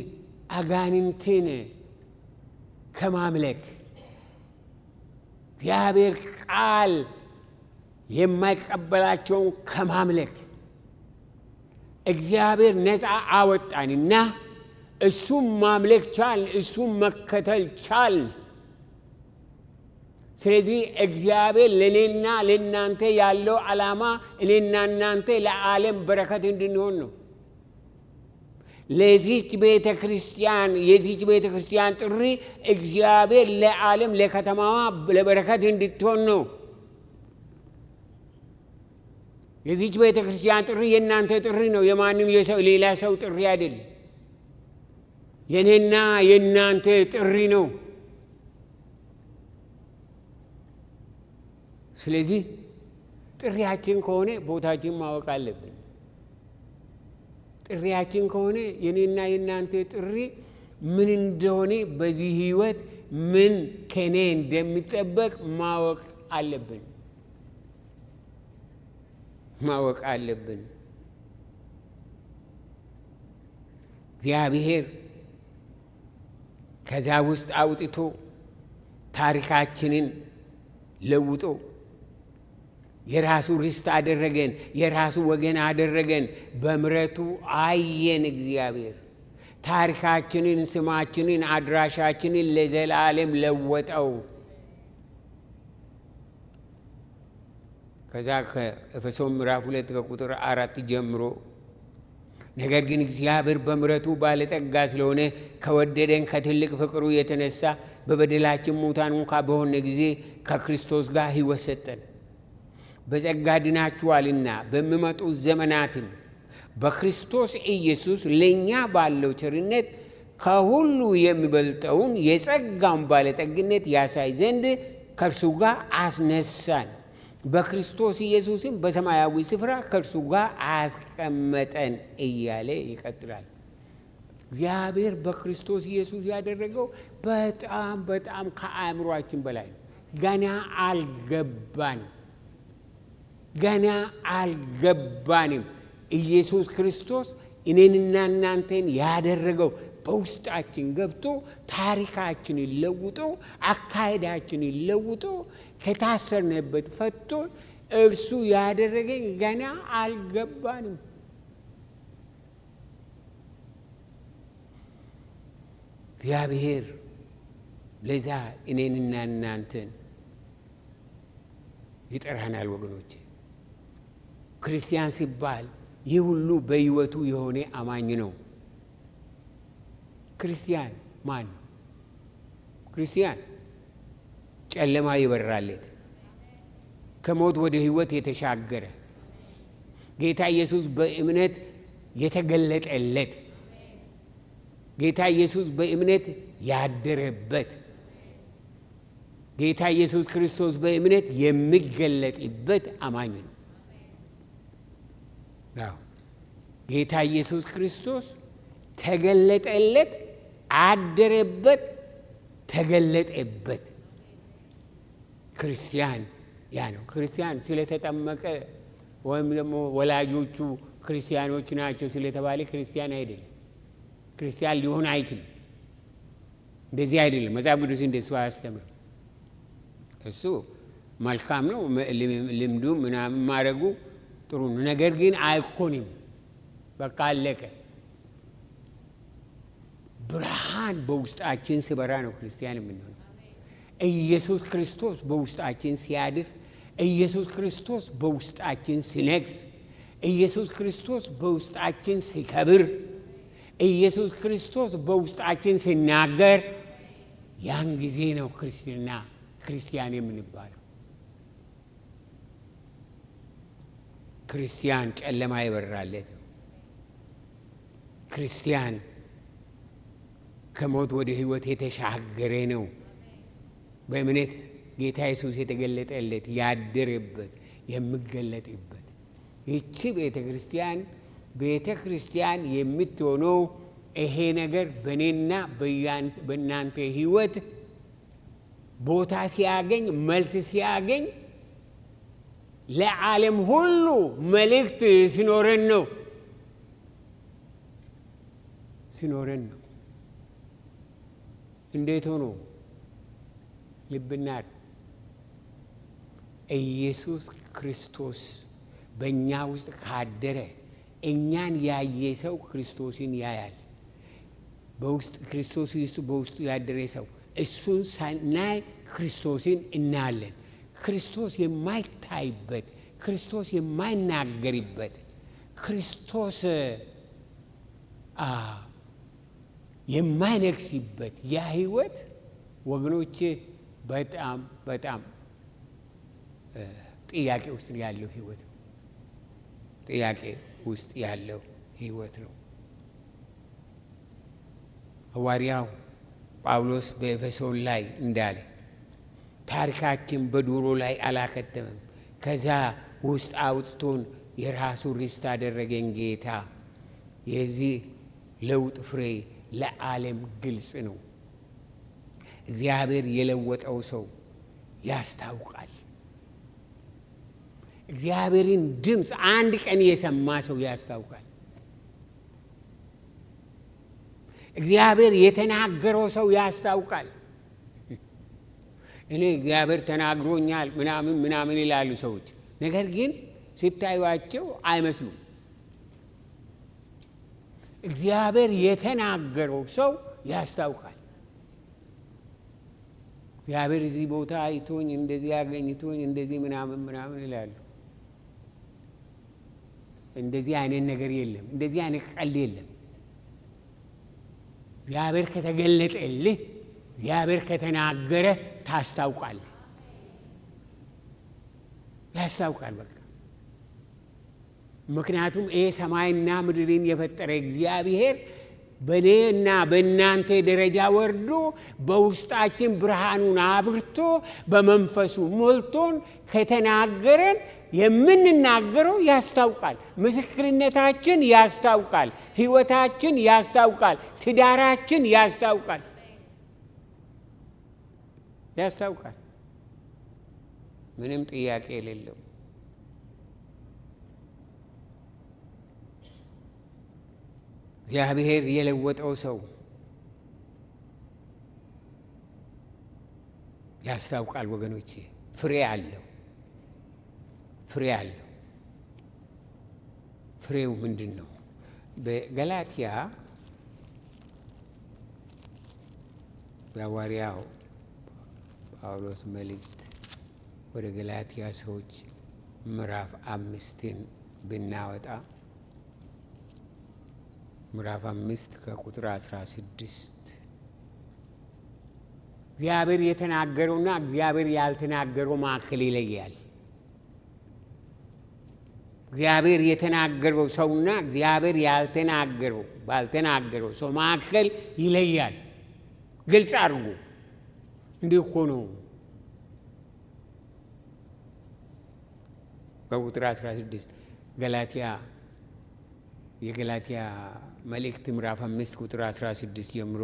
አጋንንትን ከማምለክ እግዚአብሔር ቃል የማይቀበላቸውን ከማምለክ እግዚአብሔር ነፃ አወጣንና እሱም ማምለክ ቻልን፣ እሱም መከተል ቻልን። ስለዚህ እግዚአብሔር ለእኔና ለእናንተ ያለው ዓላማ እኔና እናንተ ለዓለም በረከት እንድንሆን ነው። ለዚች ቤተ ክርስቲያን የዚች ቤተ ክርስቲያን ጥሪ እግዚአብሔር ለዓለም ለከተማዋ ለበረከት እንድትሆን ነው። የዚች ቤተ ክርስቲያን ጥሪ የእናንተ ጥሪ ነው። የማንም ሌላ ሰው ጥሪ አይደለም። የእኔና የእናንተ ጥሪ ነው። ስለዚህ ጥሪያችን ከሆነ ቦታችን ማወቅ አለብን። ጥሪያችን ከሆነ የኔና የእናንተ ጥሪ ምን እንደሆነ በዚህ ሕይወት ምን ከኔ እንደሚጠበቅ ማወቅ አለብን። እግዚአብሔር ከዛ ውስጥ አውጥቶ ታሪካችንን ለውጦ የራሱ ርስት አደረገን፣ የራሱ ወገን አደረገን። በምሕረቱ አየን። እግዚአብሔር ታሪካችንን፣ ስማችንን፣ አድራሻችንን ለዘላለም ለወጠው። ከዛ ከኤፌሶን ምዕራፍ 2 ከቁጥር 4 ጀምሮ ነገር ግን እግዚአብሔር በምሕረቱ ባለጠጋ ስለሆነ ከወደደን ከትልቅ ፍቅሩ የተነሳ በበደላችን ሙታን እንኳ በሆነ ጊዜ ከክርስቶስ ጋር ሕይወት ሰጠን። በጸጋ ድናችኋልና በሚመጡ ዘመናትም በክርስቶስ ኢየሱስ ለእኛ ባለው ቸርነት ከሁሉ የሚበልጠውን የጸጋውን ባለጠግነት ያሳይ ዘንድ ከእርሱ ጋር አስነሳን። በክርስቶስ ኢየሱስም በሰማያዊ ስፍራ ከእርሱ ጋር አስቀመጠን እያለ ይቀጥላል። እግዚአብሔር በክርስቶስ ኢየሱስ ያደረገው በጣም በጣም ከአእምሯችን በላይ ገና አልገባን። ገና አልገባንም። ኢየሱስ ክርስቶስ እኔንና እናንተን ያደረገው በውስጣችን ገብቶ ታሪካችንን ለውጦ አካሄዳችንን ለውጦ ከታሰርንበት ፈቶ እርሱ ያደረገን ገና አልገባንም። እግዚአብሔር ለዛ እኔንና እናንተን ይጠራናል። ወገኖቼ ክርስቲያን ሲባል ይህ ሁሉ በሕይወቱ የሆነ አማኝ ነው። ክርስቲያን ማን ነው? ክርስቲያን ጨለማ ይበራለት፣ ከሞት ወደ ሕይወት የተሻገረ ጌታ ኢየሱስ በእምነት የተገለጠለት፣ ጌታ ኢየሱስ በእምነት ያደረበት፣ ጌታ ኢየሱስ ክርስቶስ በእምነት የሚገለጥበት አማኝ ነው። ጌታ ኢየሱስ ክርስቶስ ተገለጠለት፣ አደረበት፣ ተገለጠበት። ክርስቲያን ያ ነው። ክርስቲያን ስለተጠመቀ ወይም ደግሞ ወላጆቹ ክርስቲያኖች ናቸው ስለተባለ ክርስቲያን አይደለም። ክርስቲያን ሊሆን አይችልም። እንደዚህ አይደለም። መጽሐፍ ቅዱስ እንደሱ አያስተምርም። እሱ መልካም ነው፣ ልምዱ ምናምን ማድረጉ ጥሩ ነው። ነገር ግን አይኮንም። በቃ አለቀ። ብርሃን በውስጣችን ሲበራ ነው ክርስቲያን የምንሆነው። ኢየሱስ ክርስቶስ በውስጣችን ሲያድር፣ ኢየሱስ ክርስቶስ በውስጣችን ሲነግስ፣ ኢየሱስ ክርስቶስ በውስጣችን ሲከብር፣ ኢየሱስ ክርስቶስ በውስጣችን ሲናገር፣ ያን ጊዜ ነው ክርስቲያን የምንባለው። ክርስቲያን ጨለማ ይበራለት ነው። ክርስቲያን ከሞት ወደ ሕይወት የተሻገረ ነው። በእምነት ጌታ ኢየሱስ የተገለጠለት ያደረበት የሚገለጥበት ይቺ ቤተ ክርስቲያን የምትሆነው ይሄ ነገር በእኔና በእናንተ ሕይወት ቦታ ሲያገኝ፣ መልስ ሲያገኝ፣ ለዓለም ሁሉ መልእክት ሲኖረን ነው። እንዴት ሆኖ? ልብና ኢየሱስ ክርስቶስ በእኛ ውስጥ ካደረ እኛን ያየ ሰው ክርስቶስን ያያል። ክርስቶስ ኢየሱስ በውስጡ ያደረ ሰው እሱን ሳናይ ክርስቶስን እናያለን። ክርስቶስ የማይታይበት፣ ክርስቶስ የማይናገርበት፣ ክርስቶስ የማይነግስበት ያ ህይወት ወገኖቼ በጣም በጣም ጥያቄ ውስጥ ያለው ህይወት ነው። ጥያቄ ውስጥ ያለው ህይወት ነው። ሐዋርያው ጳውሎስ በኤፌሶን ላይ እንዳለ ታሪካችን በዱሮ ላይ አላከተመም። ከዛ ውስጥ አውጥቶን የራሱ ርስት አደረገን ጌታ። የዚህ ለውጥ ፍሬ ለዓለም ግልጽ ነው። እግዚአብሔር የለወጠው ሰው ያስታውቃል። እግዚአብሔርን ድምፅ አንድ ቀን የሰማ ሰው ያስታውቃል። እግዚአብሔር የተናገረው ሰው ያስታውቃል። እኔ እግዚአብሔር ተናግሮኛል ምናምን ይላሉ ሰዎች፣ ነገር ግን ሲታዩአቸው አይመስሉም። እግዚአብሔር የተናገረው ሰው ያስታውቃል። እግዚአብሔር እዚህ ቦታ አይቶኝ እንደዚህ ያገኝቶኝ እንደዚህ ምናምን ይላሉ። እንደዚህ አይነት ነገር የለም። እንደዚህ አይነት ቀልድ የለም። እግዚአብሔር ከተገለጠልህ፣ እግዚአብሔር ከተናገረ ታስታውቃለህ። ያስታውቃል በቃ። ምክንያቱም ይሄ ሰማይና ምድርን የፈጠረ እግዚአብሔር በእኔና በእናንተ ደረጃ ወርዶ በውስጣችን ብርሃኑን አብርቶ በመንፈሱ ሞልቶን ከተናገረን የምንናገረው ያስታውቃል። ምስክርነታችን ያስታውቃል። ሕይወታችን ያስታውቃል። ትዳራችን ያስታውቃል። ምንም ጥያቄ የሌለው እግዚአብሔር የለወጠው ሰው ያስታውቃል ወገኖቼ። ፍሬ አለው። ፍሬው ምንድን ነው? በገላትያ በሐዋርያው ጳውሎስ መልእክት ወደ ገላትያ ሰዎች ምዕራፍ 5 ብናወጣ ምዕራፍ 5 ከቁጥር 16 እግዚአብሔር የተናገረውና እግዚአብሔር ያልተናገረው መካከል ይለያል። እግዚአብሔር የተናገረው ሰውና እግዚአብሔር ባልተናገረው ሰው መካከል ይለያል። ግልጽ አድርጉ። እንዲህ እኮ ነው። በቁጥር 16 የገላትያ መልእክት ምዕራፍ 5 ቁጥር 16 ጀምሮ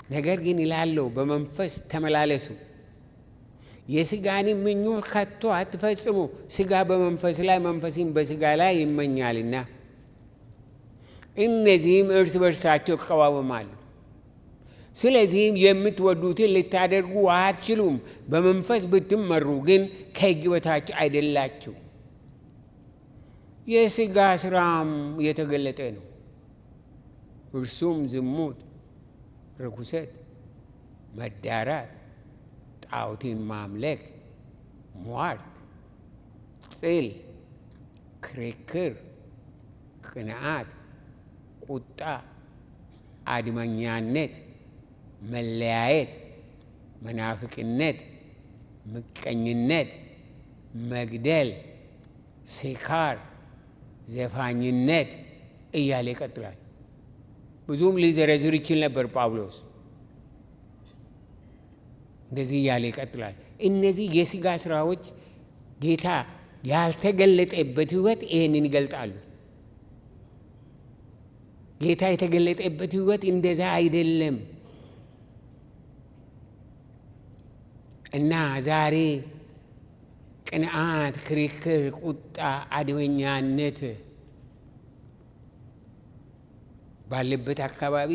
ነገር ግን ይላለው በመንፈስ ተመላለሱ፣ የሥጋን ምኞት ከቶ አትፈጽሙ። ሥጋ በመንፈስ ላይ መንፈስም በሥጋ ላይ ይመኛልና እነዚህም እርስ በርሳቸው ይቃወማሉ። ስለዚህም የምትወዱትን ልታደርጉ አትችሉም። በመንፈስ ብትመሩ ግን ከሕግ በታች አይደላችሁ። የሥጋ ሥራም የተገለጠ ነው። እርሱም ዝሙት፣ ርኩሰት፣ መዳራት፣ ጣዖትን ማምለክ፣ ሟርት፣ ጥል፣ ክርክር፣ ቅንዓት፣ ቁጣ፣ አድመኛነት፣ መለያየት፣ መናፍቅነት፣ ምቀኝነት፣ መግደል፣ ስካር፣ ዘፋኝነት እያለ ይቀጥላል። ብዙም ሊዘረዝር ይችል ነበር ጳውሎስ። እንደዚህ እያለ ይቀጥላል። እነዚህ የሥጋ ሥራዎች ጌታ ያልተገለጠበት ሕይወት ይህንን ይገልጣሉ። ጌታ የተገለጠበት ሕይወት እንደዛ አይደለም እና ዛሬ ቅንዓት፣ ክርክር፣ ቁጣ፣ አድመኛነት ባለበት አካባቢ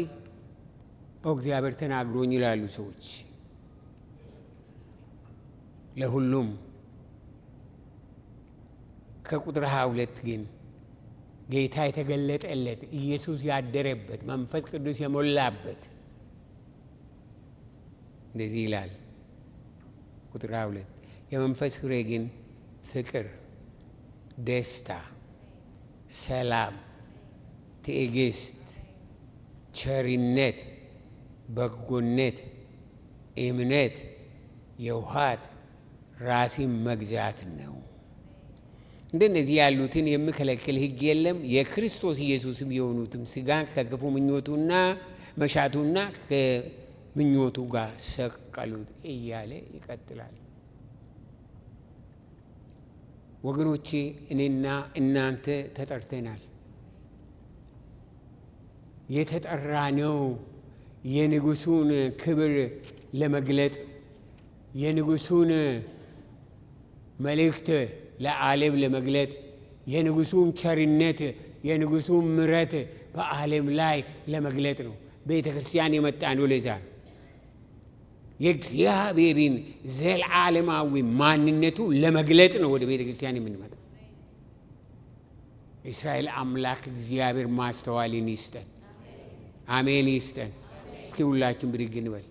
እግዚአብሔር ተናግሮኝ ይላሉ ሰዎች። ለሁሉም ከቁጥር 22 ግን ጌታ የተገለጠለት ኢየሱስ ያደረበት መንፈስ ቅዱስ የሞላበት እንደዚህ ይላል። ቁጥር 22 የመንፈስ ፍሬ ግን ፍቅር፣ ደስታ፣ ሰላም፣ ትዕግስት፣ ቸርነት፣ በጎነት፣ እምነት፣ የውሃት፣ ራስን መግዛት ነው። እንደነዚህ ያሉትን የሚከለክል ሕግ የለም። የክርስቶስ ኢየሱስም የሆኑትም ሥጋን ከክፉ ምኞቱና መሻቱና ከምኞቱ ጋር ሰቀሉት እያለ ይቀጥላል። ወገኖቼ እኔና እናንተ ተጠርተናል። የተጠራነው የንጉሡን ክብር ለመግለጥ የንጉሡን መልእክት ለዓለም ለመግለጥ የንጉሡን ቸርነት የንጉሡን ምሕረት በዓለም ላይ ለመግለጥ ነው። ቤተ ክርስቲያን የመጣ ነው። ለዛ የእግዚአብሔርን ዘላለማዊ ማንነቱ ለመግለጥ ነው ወደ ቤተ ክርስቲያን የምንመጣ። የእስራኤል አምላክ እግዚአብሔር ማስተዋልን ይስጠን። አሜን ይስጠን። እስኪ ሁላችን ብድግ እንበል።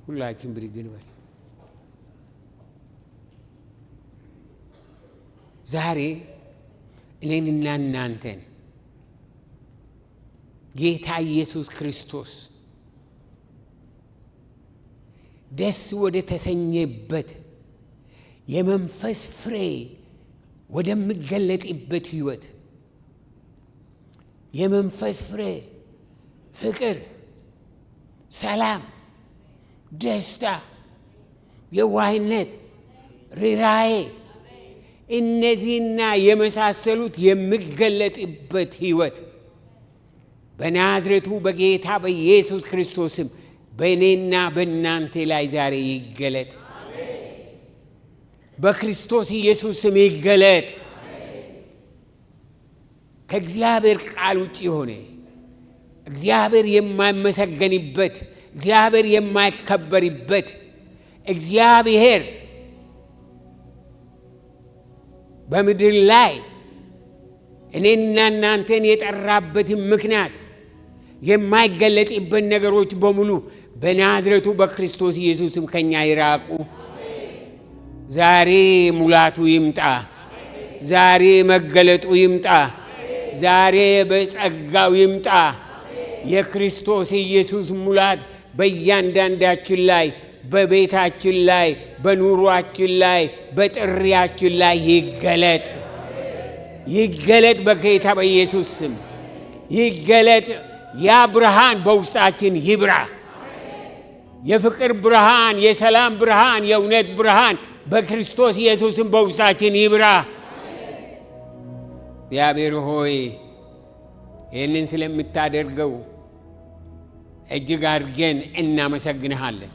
ሁላችን ብድግ እንበል። ዛሬ እኔንና እናንተን ጌታ ኢየሱስ ክርስቶስ ደስ ወደ ተሰኘበት የመንፈስ ፍሬ ወደሚገለጥበት ሕይወት የመንፈስ ፍሬ ፍቅር፣ ሰላም፣ ደስታ፣ የዋህነት፣ ርኅራኄ እነዚህና የመሳሰሉት የሚገለጥበት ሕይወት በናዝሬቱ በጌታ በኢየሱስ ክርስቶስም በእኔና በእናንተ ላይ ዛሬ ይገለጥ። በክርስቶስ ኢየሱስ ስም ይገለጥ። ከእግዚአብሔር ቃል ውጭ የሆነ እግዚአብሔር የማይመሰገንበት እግዚአብሔር የማይከበርበት እግዚአብሔር በምድር ላይ እኔና እናንተን የጠራበት ምክንያት የማይገለጥበት ነገሮች በሙሉ በናዝሬቱ በክርስቶስ ኢየሱስም ከኛ ይራቁ። ዛሬ ሙላቱ ይምጣ። ዛሬ መገለጡ ይምጣ። ዛሬ በጸጋው ይምጣ። የክርስቶስ ኢየሱስ ሙላት በእያንዳንዳችን ላይ፣ በቤታችን ላይ፣ በኑሯችን ላይ፣ በጥሪያችን ላይ ይገለጥ። ይገለጥ በጌታ በኢየሱስ ስም ይገለጥ። ያ ብርሃን በውስጣችን ይብራ። የፍቅር ብርሃን፣ የሰላም ብርሃን፣ የእውነት ብርሃን በክርስቶስ ኢየሱስም በውስጣችን ይብራ። እግዚአብሔር ሆይ ይህንን ስለምታደርገው እጅግ አድርገን እናመሰግንሃለን።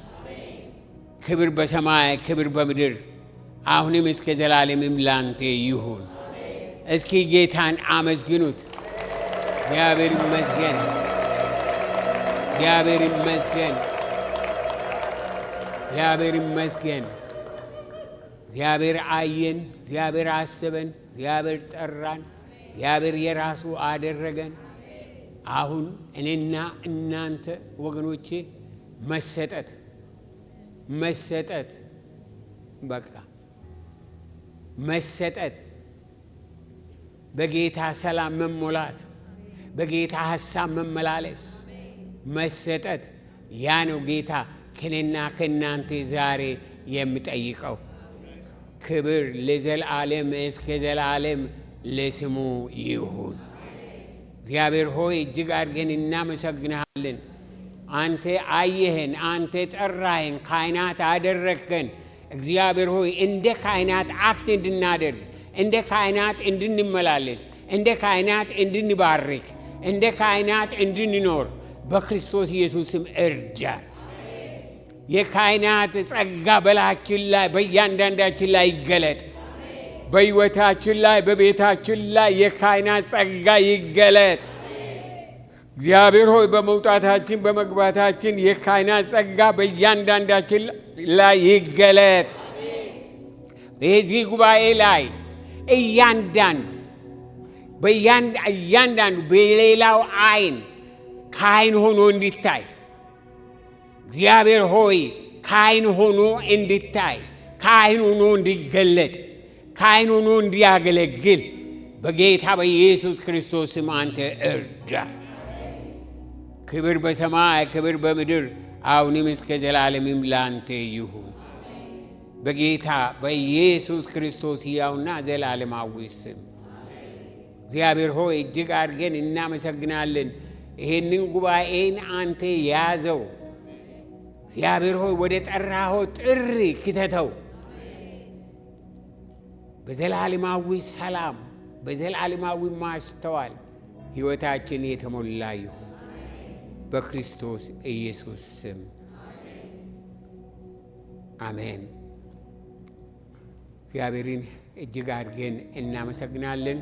ክብር በሰማይ ክብር በምድር አሁንም እስከ ዘላለምም ላንተ ይሁን። እስኪ ጌታን አመስግኑት። እግዚአብሔር ይመስገን፣ እግዚአብሔር ይመስገን፣ እግዚአብሔር ይመስገን። እግዚአብሔር አየን፣ እግዚአብሔር አሰበን፣ እግዚአብሔር ጠራን፣ እግዚአብሔር የራሱ አደረገን። አሁን እኔና እናንተ ወገኖቼ መሰጠት በቃ መሰጠት፣ በጌታ ሰላም መሞላት፣ በጌታ ሐሳብ መመላለስ፣ መሰጠት፣ ያ ነው ጌታ ከኔና ከናንተ ዛሬ የሚጠይቀው። ክብር ለዘላለም እስከ ዘላለም ለስሙ ይሁን። እግዚአብሔር ሆይ እጅግ አድርገን እናመሰግንሃለን። አንተ አየህን፣ አንተ ጠራህን፣ ካህናት አደረግከን። እግዚአብሔር ሆይ እንደ ካህናት አክት እንድናደርግ፣ እንደ ካህናት እንድንመላለስ፣ እንደ ካህናት እንድንባርክ፣ እንደ ካህናት እንድንኖር በክርስቶስ ኢየሱስም እርዳን። የካህናት ጸጋ በላያችን ላይ በእያንዳንዳችን ላይ ይገለጥ። በሕይወታችን ላይ በቤታችን ላይ የካህናት ጸጋ ይገለጥ። እግዚአብሔር ሆይ በመውጣታችን በመግባታችን የካህናት ጸጋ በእያንዳንዳችን ላይ ይገለጥ። በዚህ ጉባኤ ላይ እያንዳንዱ በሌላው አይን ካህን ሆኖ እንዲታይ እግዚአብሔር ሆይ ካህን ሆኖ እንዲታይ፣ ካህን ሆኖ እንዲገለጥ፣ ካህን ሆኖ እንዲያገለግል በጌታ በኢየሱስ ክርስቶስ ስም አንተ እርዳ። ክብር በሰማይ ክብር በምድር አሁንም እስከ ዘላለምም ላንተ ይሁን። በጌታ በኢየሱስ ክርስቶስ ሕያውና ዘላለማዊ ስም እግዚአብሔር ሆይ እጅግ አድርገን እናመሰግናለን። ይህንን ጉባኤን አንተ ያዘው። እግዚአብሔር ሆይ ወደ ጠራኸው ጥሪ ክተተው። በዘላለማዊ ሰላም በዘላለማዊ ማስተዋል ሕይወታችን የተሞላ ይሁን በክርስቶስ ኢየሱስ ስም አሜን። እግዚአብሔርን እጅግ አድርገን እናመሰግናለን።